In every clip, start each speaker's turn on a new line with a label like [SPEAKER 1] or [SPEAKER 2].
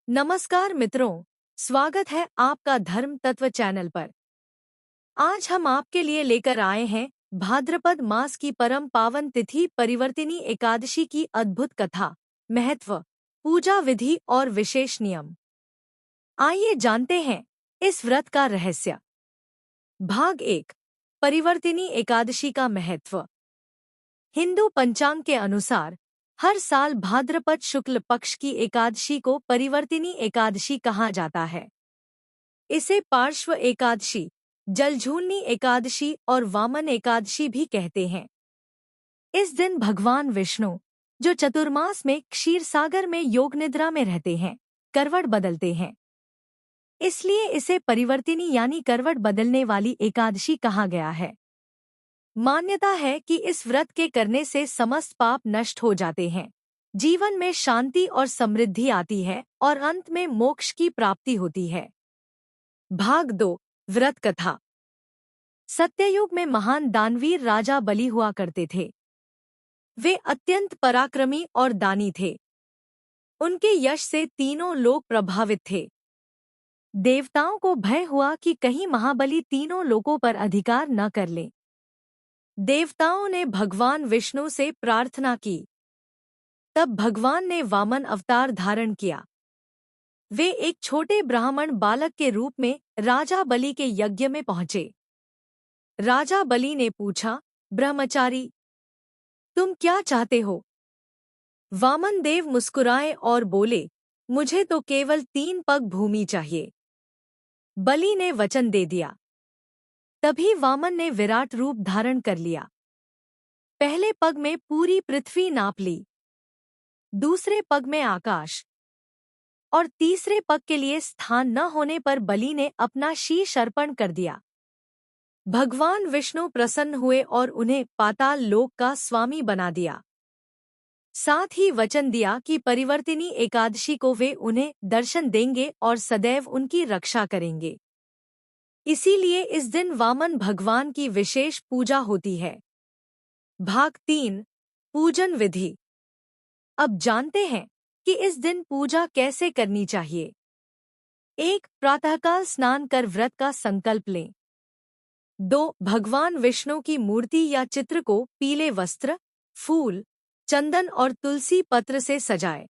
[SPEAKER 1] नमस्कार मित्रों, स्वागत है आपका धर्म तत्व चैनल पर। आज हम आपके लिए लेकर आए हैं भाद्रपद मास की परम पावन तिथि परिवर्तिनी एकादशी की अद्भुत कथा, महत्व, पूजा विधि और विशेष नियम। आइए जानते हैं इस व्रत का रहस्य। भाग 1, परिवर्तिनी एकादशी का महत्व। हिंदू पंचांग के अनुसार हर साल भाद्रपद शुक्ल पक्ष की एकादशी को परिवर्तिनी एकादशी कहा जाता है। इसे पार्श्व एकादशी, जलझूलनी एकादशी और वामन एकादशी भी कहते हैं। इस दिन भगवान विष्णु, जो चतुर्मास में क्षीरसागर में योग निद्रा में रहते हैं, करवट बदलते हैं। इसलिए इसे परिवर्तिनी यानी करवट बदलने वाली एकादशी कहा गया है। मान्यता है कि इस व्रत के करने से समस्त पाप नष्ट हो जाते हैं, जीवन में शांति और समृद्धि आती है और अंत में मोक्ष की प्राप्ति होती है। भाग 2, व्रत कथा। सत्ययुग में महान दानवीर राजा बलि हुआ करते थे। वे अत्यंत पराक्रमी और दानी थे। उनके यश से तीनों लोक प्रभावित थे। देवताओं को भय हुआ कि कहीं महाबली तीनों लोकों पर अधिकार न कर ले। देवताओं ने भगवान विष्णु से प्रार्थना की। तब भगवान ने वामन अवतार धारण किया। वे एक छोटे ब्राह्मण बालक के रूप में राजा बलि के यज्ञ में पहुंचे। राजा बलि ने पूछा, ब्रह्मचारी, तुम क्या चाहते हो? वामन देव मुस्कुराए और बोले, मुझे तो केवल 3 पग भूमि चाहिए। बलि ने वचन दे दिया। तभी वामन ने विराट रूप धारण कर लिया। पहले पग में पूरी पृथ्वी नाप ली, दूसरे पग में आकाश और तीसरे पग के लिए स्थान न होने पर बलि ने अपना शीश अर्पण कर दिया। भगवान विष्णु प्रसन्न हुए और उन्हें पाताल लोक का स्वामी बना दिया। साथ ही वचन दिया कि परिवर्तिनी एकादशी को वे उन्हें दर्शन देंगे और सदैव उनकी रक्षा करेंगे। इसीलिए इस दिन वामन भगवान की विशेष पूजा होती है। भाग 3, पूजन विधि। अब जानते हैं कि इस दिन पूजा कैसे करनी चाहिए। 1, प्रातःकाल स्नान कर व्रत का संकल्प लें। 2, भगवान विष्णु की मूर्ति या चित्र को पीले वस्त्र, फूल, चंदन और तुलसी पत्र से सजाएं।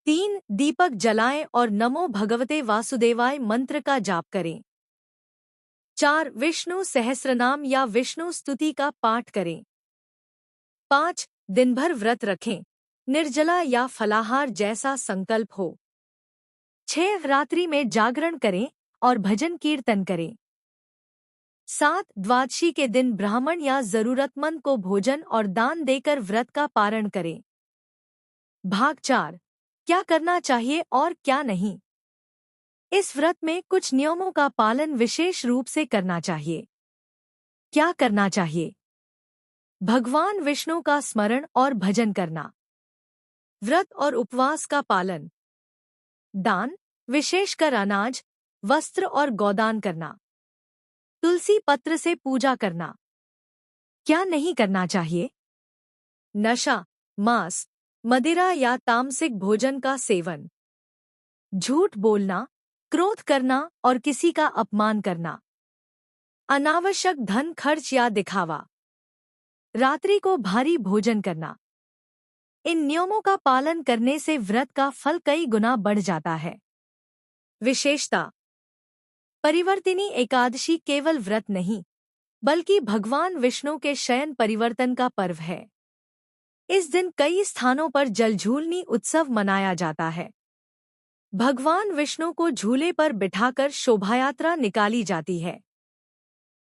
[SPEAKER 1] 3, दीपक जलाएं और नमो भगवते वासुदेवाय मंत्र का जाप करें। 4, विष्णु सहस्रनाम या विष्णु स्तुति का पाठ करें। 5, दिन भर व्रत रखें, निर्जला या फलाहार जैसा संकल्प हो। 6, रात्रि में जागरण करें और भजन कीर्तन करें। 7, द्वादशी के दिन ब्राह्मण या जरूरतमंद को भोजन और दान देकर व्रत का पारण करें। भाग 4, क्या करना चाहिए और क्या नहीं। इस व्रत में कुछ नियमों का पालन विशेष रूप से करना चाहिए। क्या करना चाहिए? भगवान विष्णु का स्मरण और भजन करना, व्रत और उपवास का पालन, दान, विशेषकर अनाज, वस्त्र और गोदान करना, तुलसी पत्र से पूजा करना। क्या नहीं करना चाहिए? नशा, मांस, मदिरा या तामसिक भोजन का सेवन, झूठ बोलना, क्रोध करना और किसी का अपमान करना, अनावश्यक धन खर्च या दिखावा, रात्रि को भारी भोजन करना। इन नियमों का पालन करने से व्रत का फल कई गुना बढ़ जाता है। विशेषता, परिवर्तिनी एकादशी केवल व्रत नहीं, बल्कि भगवान विष्णु के शयन परिवर्तन का पर्व है। इस दिन कई स्थानों पर जलझूलनी उत्सव मनाया जाता है। भगवान विष्णु को झूले पर बिठाकर शोभायात्रा निकाली जाती है।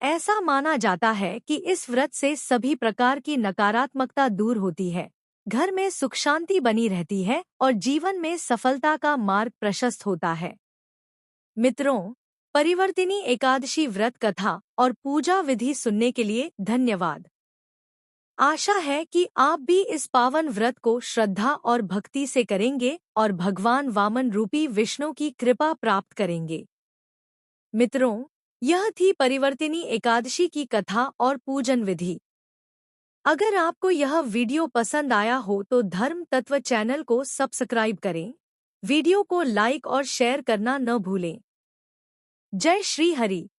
[SPEAKER 1] ऐसा माना जाता है कि इस व्रत से सभी प्रकार की नकारात्मकता दूर होती है, घर में सुख शांति बनी रहती है और जीवन में सफलता का मार्ग प्रशस्त होता है। मित्रों, परिवर्तिनी एकादशी व्रत कथा और पूजा विधि सुनने के लिए धन्यवाद। आशा है कि आप भी इस पावन व्रत को श्रद्धा और भक्ति से करेंगे और भगवान वामन रूपी विष्णु की कृपा प्राप्त करेंगे। मित्रों, यह थी परिवर्तिनी एकादशी की कथा और पूजन विधि। अगर आपको यह वीडियो पसंद आया हो तो धर्म तत्व चैनल को सब्सक्राइब करें। वीडियो को लाइक और शेयर करना न भूलें। जय श्री हरि।